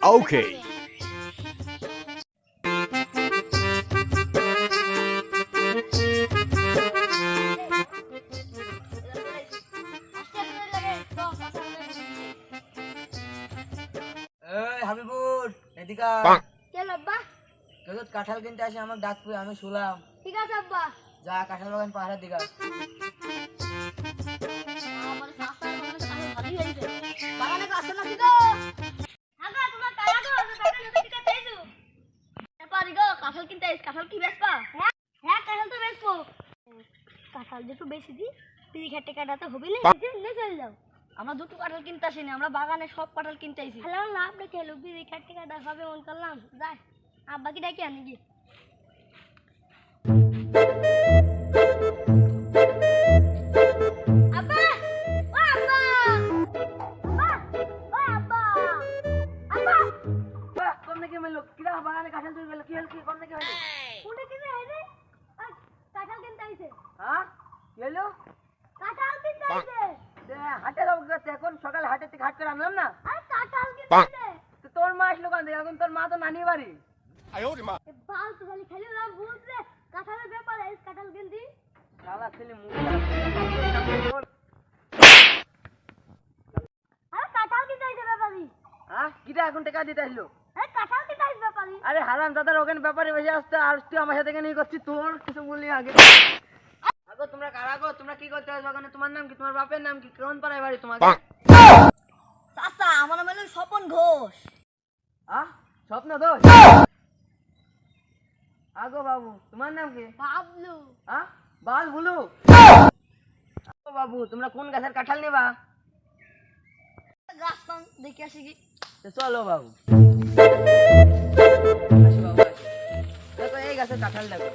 Okay. Habibur এদিকে চল আব্বা। তোর কাঁঠাল কিনতে আসি আমাকে ডাকবি, আমি শুলাম। ঠিক আছে আব্বা। যা কাঁঠাল বাগান পাহাড়ের দিকে। আমার চাচার বাগানে তো কাঁঠাল ভালোই হয়েছে। বাগানে তো আসে না দিগো। আগা তোমার টাকা দাও, আমি টাকা নিতে ঠিক আছে আইছো। এরপর দিগো কাঁঠাল কিনতে আইছ, কাঁঠাল কি বেচবা? হ্যাঁ হ্যাঁ কাঁঠাল তো বেচবো। কাঁঠাল যেটু বেশি দি 30 টাকাটা তো হবে না, নে চল যাও। আমরা দুটো কাঁঠাল কিনতে আসিনি, আমরা বাগানে সব কাঁঠাল কিনতে আইছি। হ্যালো লাভ রেখে লো 30 টাকাটা হবে মন করলাম। যাই আব্বা কি ডাকি আনি গিয়ে। আব্বা ও আব্বা আব্বা ও আব্বা আব্বা কোন দিকে মেলো কিরা বাগানে কাঁঠাল তুই গেল কি হল, কি কোন দিকে হলো? কোনটা কিনে আইছে? কাঁঠাল কিনতে আইছে। হ্যাঁ কি হলো? কাঁঠাল কিনতে আইছে। হাটে যাবো গেছে, এখন সকালে হাটের থেকে হাট করে আনলাম না। আরে কাঁঠাল কিনতে আইছে। তো তোর মা আসলো কান থেকে, এখন তোর মা তো নানি বাড়ি। এ বাল তো খালি খালি লাভ বুঝলে কাঁঠালের ব্যাপারে আইছ কাঁঠাল কিনতি। শালা ছেলে মুখ আরে কাঁঠাল কিনতে আইছে ব্যাপারী। হ্যাঁ কিরা এখন টাকা দিতে আসলো? আরে কাঁঠাল কিনতে আইছে ব্যাপারী। আরে হারাম দাদার ওখানে ব্যাপারে বসে আসতে, আর তুই আমার সাথে কেন করছিস? তোর কিছু বলি আগে। আগো তোমরা কারা গো? তোমরা কি করতে আসবে ওখানে? তোমার নাম কি? তোমার বাপের নাম কি? কোন পাড়ায় বাড়ি তোমাকে? চাচা আমার নাম হলো স্বপন ঘোষ। আহ স্বপ্ন দোষ? আগো বাবু তোমার নাম কি? বাবলু। হ্যাঁ বাল বুলু। আগো বাবু তোমরা কোন গাছের কাঁঠাল নেবা? গাছ পান দেখে আসি কি। তো চলো বাবু। আসো বাবু আসো। দেখো এই গাছের কাঁঠাল দেখো।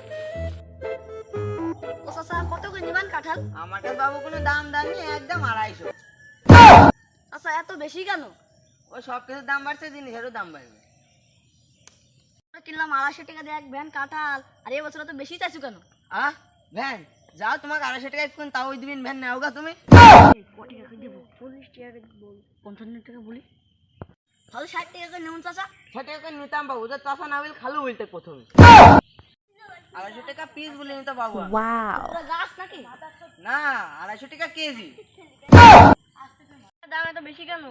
ও চাচা কত করে নিবেন কাঁঠাল? আমার কাছে বাবু কোনো দাম নেই, একদম 250। আচ্ছা এত বেশি কেন? ওই সব কিছুর দাম বাড়ছে, জিনিসেরও দাম বাড়বে। আমরা কিনলাম 250 টাকা দিয়ে এক ভ্যান কাঁঠাল, আর এই বছর তো বেশি চাইছো কেন? আহ ভ্যান যাও, তোমাকে 250 টাকা কোন তাও ওই দিন ভ্যান নেওগা তুমি। কত টাকা দেবো? 40 টাকা বল, 55 টাকা বলি। তাহলে 60 টাকা করে নেবেন চাচা। 60 টাকা করে নিতাম বাবু, ওদের চাষা না বলে খালু বলতে প্রথমে। 250 টাকা পিস বলে নিতে বাবু। পুরো গাছ নাকি? না 250 টাকা কেজি। দাম এত বেশি কেন?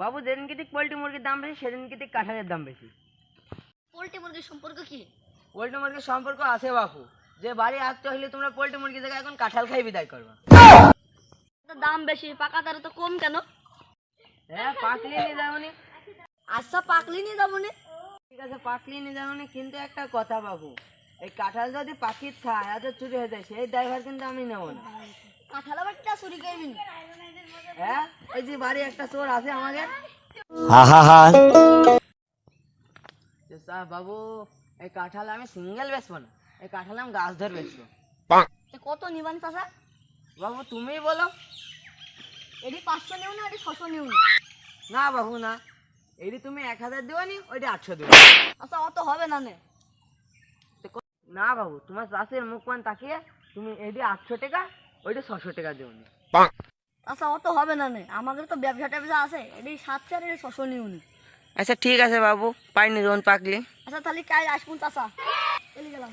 বাবু যেদিন কি পোল্ট্রি মুরগির দাম বেশি, সেদিন কি কাঁঠালের দাম বেশি। পোল্ট্রি মুরগির সম্পর্ক কি? পোল্ট্রি মুরগির সম্পর্ক আছে বাবু, যে বাড়ি আসতে হলে তোমরা পোল্ট্রি মুরগির জায়গায় এখন কাঁঠাল খাই বিদায় করবা। দাম বেশি, পাকা তারে তো কম কেন? হ্যাঁ পাকলি নিয়ে যাবনি। আচ্ছা পাকলি নিয়ে যাবো না। ঠিক আছে পাকলি নিয়ে যাবনি, কিন্তু একটা কথা বাবু, এই কাঁঠাল যদি পাখির খায় এত চুরি হয়ে যায়, সেই ড্রাইভার কিন্তু আমি নেবো না। কাঁঠাল আবার টা চুরি করবি না। হ্যাঁ এই যে বাড়ি একটা চোর আছে আমাদের। Ha ha ha. বাবু এই কাঁঠাল আমি সিঙ্গেল বেচবো না, এই কাঁঠাল আমি গাছ ধরে বেচবো। কত নিবান চাচা? বাবু তুমিই বলো। এটি 500 নিও না, এটি 600 নিও না? না বাবু না, এটি তুমি 1000 দেবো নি, ওইটা 800 দেবো। আচ্ছা অত হবে না নে। না বাবু তোমার চাষের মুখ পান তাকিয়ে তুমি এটি 800 টাকা, ওইটা 600 টাকা দেবো নি। আচ্ছা অত হবে না নে, আমাদের তো ব্যবসা ট্যাবসা আছে, এটি 700 আর এটি 600 নিও না। আচ্ছা ঠিক আছে বাবু, পাইনি যখন পাকলি। আচ্ছা তাহলে কাল আসবো চাচা, চলে গেলাম।